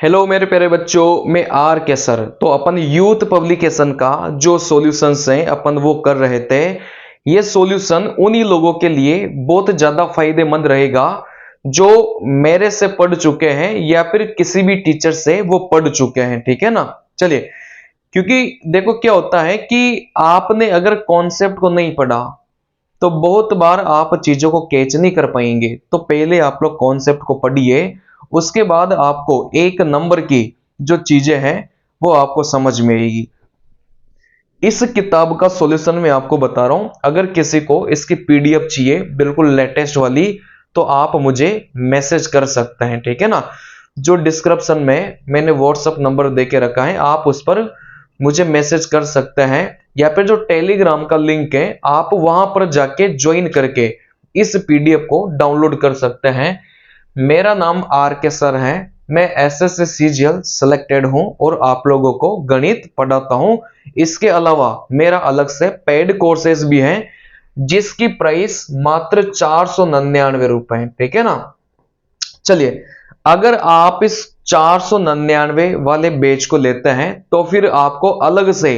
Hello मेरे प्यारे बच्चों, मैं आर के सर। तो अपन यूथ पब्लिकेशन का जो सॉल्यूशंस हैं अपन वो कर रहे थे। ये सॉल्यूशन उन्हीं लोगों के लिए बहुत ज्यादा फायदेमंद रहेगा जो मेरे से पढ़ चुके हैं या फिर किसी भी टीचर से वो पढ़ चुके हैं। ठीक है ना। चलिए, क्योंकि देखो क्या होता है कि आपने अगर कॉन्सेप्ट को नहीं पढ़ा तो बहुत बार आप चीजों को कैच नहीं कर पाएंगे। तो पहले आप लोग कॉन्सेप्ट को पढ़िए, उसके बाद आपको एक नंबर की जो चीजें हैं वो आपको समझ में आएगी। इस किताब का सॉल्यूशन मैं आपको बता रहा हूं। अगर किसी को इसकी पीडीएफ चाहिए बिल्कुल लेटेस्ट वाली तो आप मुझे मैसेज कर सकते हैं। ठीक है ना। जो डिस्क्रिप्शन में मैंने व्हाट्सएप नंबर दे के रखा है, आप उस पर मुझे मैसेज कर सकते हैं, या फिर जो टेलीग्राम का लिंक है आप वहां पर जाके ज्वाइन करके इस पीडीएफ को डाउनलोड कर सकते हैं। मेरा नाम आर के सर है। मैं एसएससी सीजीएल सिलेक्टेड हूं और आप लोगों को गणित पढ़ाता हूं। इसके अलावा मेरा अलग से पेड कोर्सेज भी हैं जिसकी प्राइस मात्र 499 रुपए। ठीक है ना। चलिए, अगर आप इस 499 वाले बैच को लेते हैं तो फिर आपको अलग से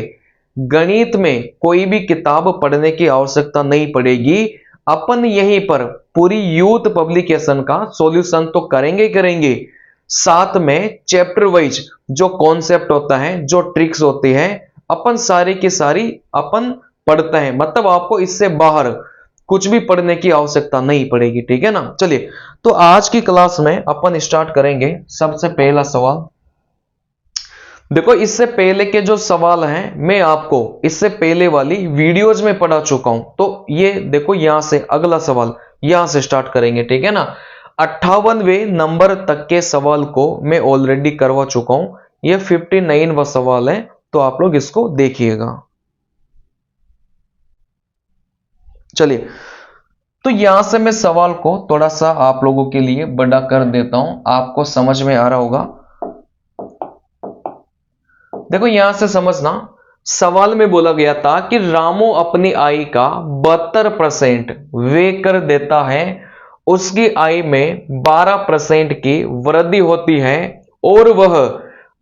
गणित में कोई भी किताब पढ़ने की आवश्यकता नहीं पड़ेगी। अपन यहीं पर पूरी यूथ पब्लिकेशन का सॉल्यूशन तो करेंगे करेंगे, साथ में चैप्टर वाइज जो कॉन्सेप्ट होता है, जो ट्रिक्स होती है, अपन सारी की सारी अपन पढ़ते हैं। मतलब आपको इससे बाहर कुछ भी पढ़ने की आवश्यकता नहीं पड़ेगी। ठीक है ना। चलिए, तो आज की क्लास में अपन स्टार्ट करेंगे। सबसे पहला सवाल देखो, इससे पहले के जो सवाल हैं मैं आपको इससे पहले वाली वीडियोज में पढ़ा चुका हूं। तो ये देखो, यहां से अगला सवाल यहां से स्टार्ट करेंगे। ठीक है ना। 58वें नंबर तक के सवाल को मैं ऑलरेडी करवा चुका हूं। ये 59वां सवाल है, तो आप लोग इसको देखिएगा। चलिए, तो यहां से मैं सवाल को थोड़ा सा आप लोगों के लिए बड़ा कर देता हूं, आपको समझ में आ रहा होगा। देखो, यहां से समझना, सवाल में बोला गया था कि रामू अपनी आय का 72% व्यय कर देता है, उसकी आय में 12% की वृद्धि होती है और वह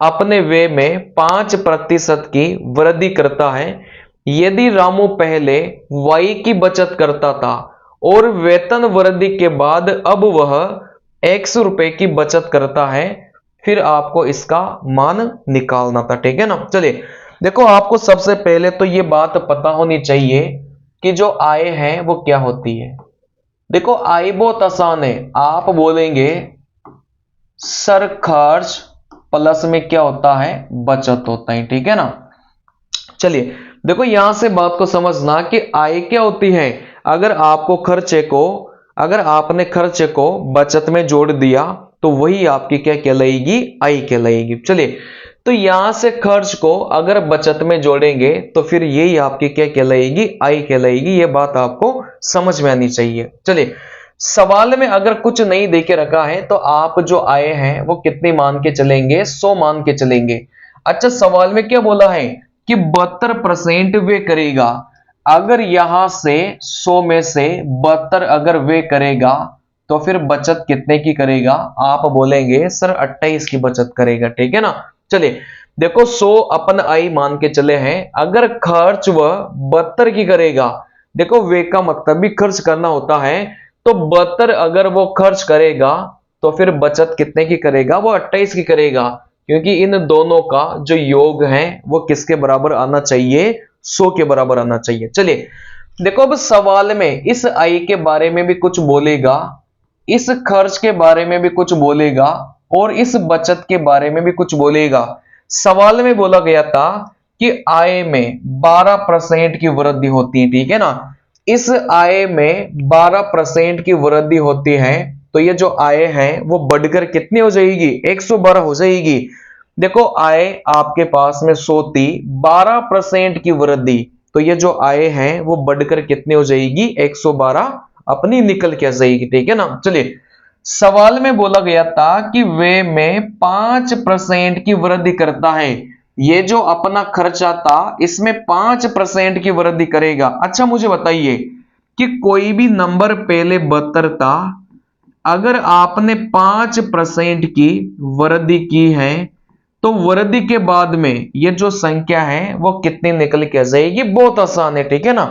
अपने व्यय में 5% की वृद्धि करता है। यदि रामू पहले वाई की बचत करता था और वेतन वृद्धि के बाद अब वह ₹100 की बचत करता है, फिर आपको इसका मान निकालना था। ठीक है ना। चलिए, देखो, आपको सबसे पहले तो ये बात पता होनी चाहिए कि जो आय है वो क्या होती है। देखो, आय बहुत आसान है। आप बोलेंगे सर खर्च प्लस में क्या होता है, बचत होता है। ठीक है ना। चलिए, देखो, यहां से बात को समझना कि आय क्या होती है। अगर आपको खर्चे को अगर आपने खर्चे को बचत में जोड़ दिया तो वही आपकी क्या कहलाएगी, आय कहलाएगी। चलिए, तो यहां से खर्च को अगर बचत में जोड़ेंगे तो फिर यही आपकी क्या कहलाएगी, आय कहलाएगी। ये बात आपको समझ में आनी चाहिए। चलिए, सवाल में अगर कुछ नहीं देके रखा है तो आप जो आय है वो कितनी मान के चलेंगे, 100 मान के चलेंगे। अच्छा, सवाल में क्या बोला है कि 72% वे करेगा। अगर यहां से 100 में से 72 अगर वे करेगा तो फिर बचत कितने की करेगा, आप बोलेंगे सर 28 की बचत करेगा। ठीक है ना। चलिए, देखो, 100 अपन आई मान के चले हैं। अगर खर्च वह 72 की करेगा, देखो वे का मतलब भी खर्च करना होता है, तो 72 अगर वो खर्च करेगा तो फिर बचत कितने की करेगा, वो 28 की करेगा। क्योंकि इन दोनों का जो योग है वो किसके बराबर आना चाहिए, 100 के बराबर आना चाहिए। चलिए, देखो, अब सवाल में इस आय के बारे में भी कुछ बोलेगा, इस खर्च के बारे में भी कुछ बोलेगा और इस बचत के बारे में भी कुछ बोलेगा। सवाल में बोला गया था कि आय में 12% की वृद्धि होती है। ठीक है ना। इस आय में 12% की वृद्धि होती है, तो ये जो आय है वो बढ़कर कितनी हो जाएगी, 112 हो जाएगी। देखो, आय आपके पास में 100 थी, 12% की वृद्धि, तो ये जो आय है वो बढ़कर कितनी हो जाएगी, 112 अपनी निकल के आ जाएगी। ठीक है ना। चलिए, सवाल में बोला गया था कि वे में 5% की वृद्धि करता है। ये जो अपना खर्चा था इसमें 5% की वृद्धि करेगा। अच्छा, मुझे बताइए कि कोई भी नंबर पहले 72 था, अगर आपने 5% की वृद्धि की है तो वृद्धि के बाद में ये जो संख्या है वो कितनी निकल के आ जाएगी। बहुत आसान है, ठीक है ना।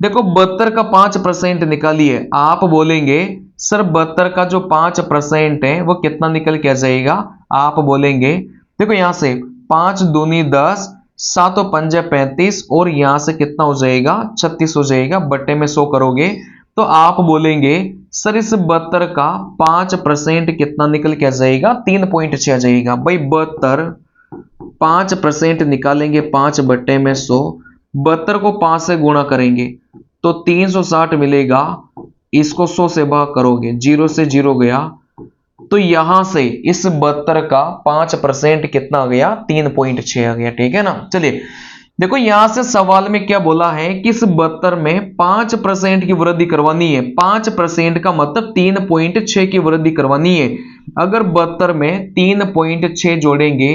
देखो 72 का 5% निकालिए। आप बोलेंगे सर 72 का जो 5% है वो कितना निकल के आ जाएगा। आप बोलेंगे देखो यहां से 5 दूनी 10, 7 पंजे 35 और यहां से कितना हो जाएगा 36 हो जाएगा। बट्टे में 100 करोगे तो आप बोलेंगे सर इस 72 का 5% कितना निकल के आ जाएगा 3.6 आ जाएगा। भाई 72 5% निकालेंगे 5 बट्टे में 100, 72 को 5 से गुणा करेंगे तो 360 मिलेगा। इसको 100 से भाग करोगे, 0 से 0 गया तो यहां से इस 72 का 5% कितना आ गया 3.6 आ गया, ठीक है ना। चलिए देखो यहां से सवाल में क्या बोला है कि इस 72 में 5% की वृद्धि करवानी है। 5% का मतलब 3.6 की वृद्धि करवानी है। अगर 72 में 3.6 जोड़ेंगे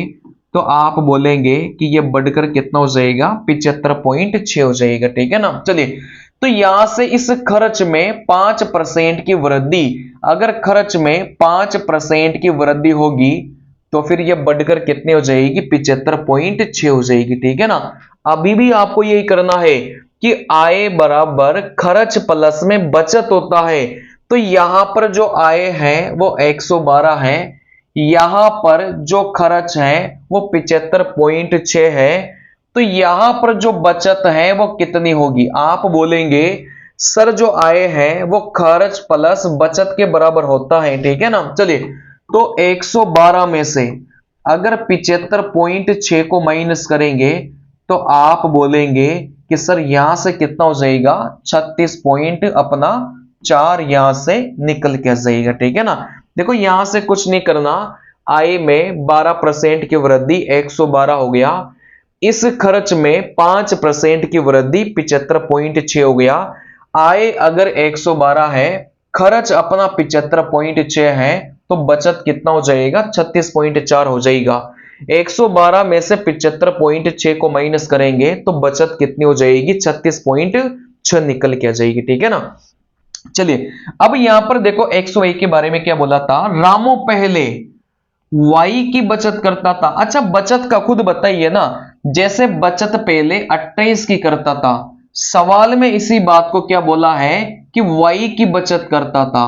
तो आप बोलेंगे कि यह बढ़कर कितना हो जाएगा 75.6 हो जाएगा, ठीक है ना। चलिए तो यहां से इस खर्च में 5% की वृद्धि, अगर खर्च में 5% की वृद्धि होगी तो फिर यह बढ़कर कितने हो जाएगी 75.6 हो जाएगी, ठीक है ना। अभी भी आपको यही करना है कि आय बराबर खर्च प्लस में बचत होता है। तो यहां पर जो आय है वो 112 है, यहां पर जो खर्च है वो 75.6 है, तो यहां पर जो बचत है वो कितनी होगी। आप बोलेंगे सर जो आय है वो खर्च प्लस बचत के बराबर होता है, ठीक है ना। चलिए तो 112 में से अगर 75.6 को माइनस करेंगे तो आप बोलेंगे कि सर यहां से कितना हो जाएगा 36 पॉइंट अपना 4 यहां से निकल के जाएगा, ठीक है ना। देखो यहां से कुछ नहीं करना, आय में 12% की वृद्धि 112 हो गया, इस खर्च में 5% की वृद्धि 75.6 हो गया। आय अगर 112 है, खर्च अपना 75.6 है, तो बचत कितना हो जाएगा 36.4 हो जाएगा। 112 में से 75.6 को माइनस करेंगे तो बचत कितनी हो जाएगी 36.6 निकल के आ जाएगी, ठीक है ना। चलिए अब यहां पर देखो 101 के बारे में क्या बोला था। रामू पहले वाई की बचत करता था। अच्छा बचत का खुद बताइए ना, जैसे बचत पहले 28 की करता था, सवाल में इसी बात को क्या बोला है कि वाई की बचत करता था,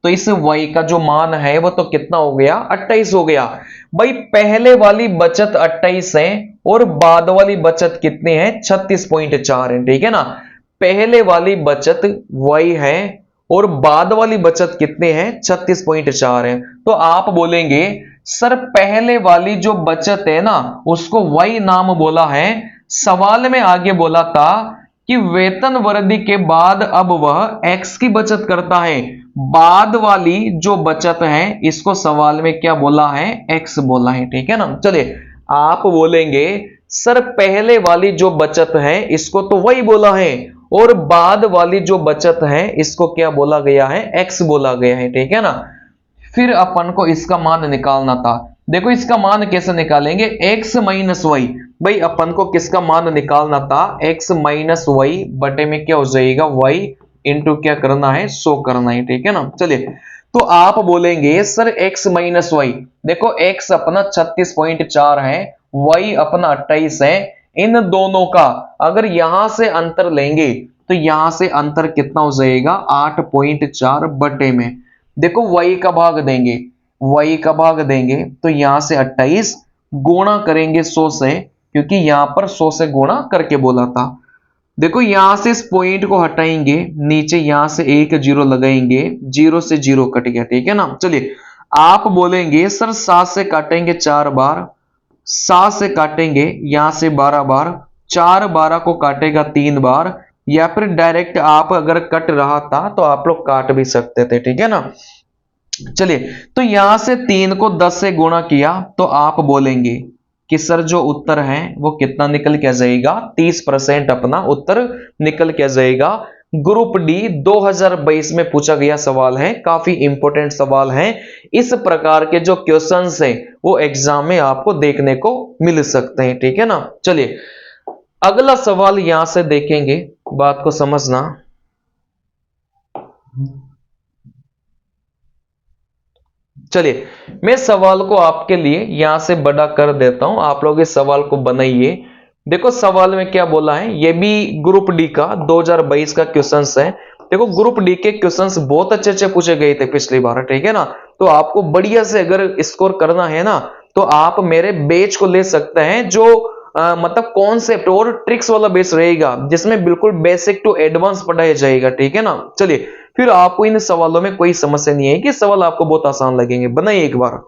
तो इस वाई का जो मान है वो तो कितना हो गया 28 हो गया। भाई पहले वाली बचत 28 है और बाद वाली बचत कितनी है 36.4 है, ठीक है ना। पहले वाली बचत वाई है और बाद वाली बचत कितने हैं 36.4 है। तो आप बोलेंगे सर पहले वाली जो बचत है ना उसको वाई नाम बोला है। सवाल में आगे बोला था कि वेतन वृद्धि के बाद अब वह एक्स की बचत करता है। बाद वाली जो बचत है इसको सवाल में क्या बोला है एक्स बोला है, ठीक है ना। चलिए आप बोलेंगे सर पहले वाली जो बचत है इसको तो वही बोला है और बाद वाली जो बचत है इसको क्या बोला गया है एक्स बोला गया है, ठीक है ना। फिर अपन को इसका मान निकालना था। देखो इसका मान कैसे निकालेंगे, x माइनस वाई। भाई अपन को किसका मान निकालना था x माइनस वाई बटे में क्या हो जाएगा y इंटू क्या करना है 100 करना है, ठीक है ना। चलिए तो आप बोलेंगे सर x माइनस वाई, देखो x अपना 36.4 है, y अपना 28 है, इन दोनों का अगर यहां से अंतर लेंगे तो यहां से अंतर कितना हो जाएगा 8.4 बटे में देखो y का भाग देंगे, y का भाग देंगे तो यहां से 28 गुणा करेंगे 100 से, क्योंकि यहां पर 100 से गुणा करके बोला था। देखो यहां से इस पॉइंट को हटाएंगे, नीचे यहां से एक जीरो लगाएंगे, जीरो से जीरो कट गया, ठीक है ना। चलिए आप बोलेंगे सर 7 से काटेंगे 4 बार, 7 से काटेंगे यहां से 12 बार, 4 12 को काटेगा 3 बार, या फिर डायरेक्ट आप अगर कट रहा था तो आप लोग काट भी सकते थे, ठीक है ना। चलिए तो यहां से 3 को 10 से गुणा किया तो आप बोलेंगे कि सर जो उत्तर है वो कितना निकल के आ जाएगा 30% अपना उत्तर निकल के आ जाएगा। ग्रुप डी 2022 में पूछा गया सवाल है, काफी इंपॉर्टेंट सवाल है। इस प्रकार के जो क्वेश्चंस हैं वो एग्जाम में आपको देखने को मिल सकते हैं, ठीक है ना। चलिए अगला सवाल यहां से देखेंगे, बात को समझना। चलिए मैं सवाल को आपके लिए यहां से बड़ा कर देता हूं, आप लोग इस सवाल को बनाइए। देखो सवाल में क्या बोला है, ये भी ग्रुप डी का 2022 का क्वेश्चंस है। देखो ग्रुप डी के क्वेश्चंस बहुत अच्छे अच्छे पूछे गए थे पिछली बार, ठीक है ना। तो आपको बढ़िया से अगर स्कोर करना है ना, तो आप मेरे बैच को ले सकते हैं, जो मतलब कॉन्सेप्ट और ट्रिक्स वाला बेस रहेगा, जिसमें बिल्कुल बेसिक टू एडवांस पढ़ाया जाएगा, ठीक है ना। चलिए फिर आपको इन सवालों में कोई समस्या नहीं है कि सवाल आपको बहुत आसान लगेंगे। बनाइए एक बार।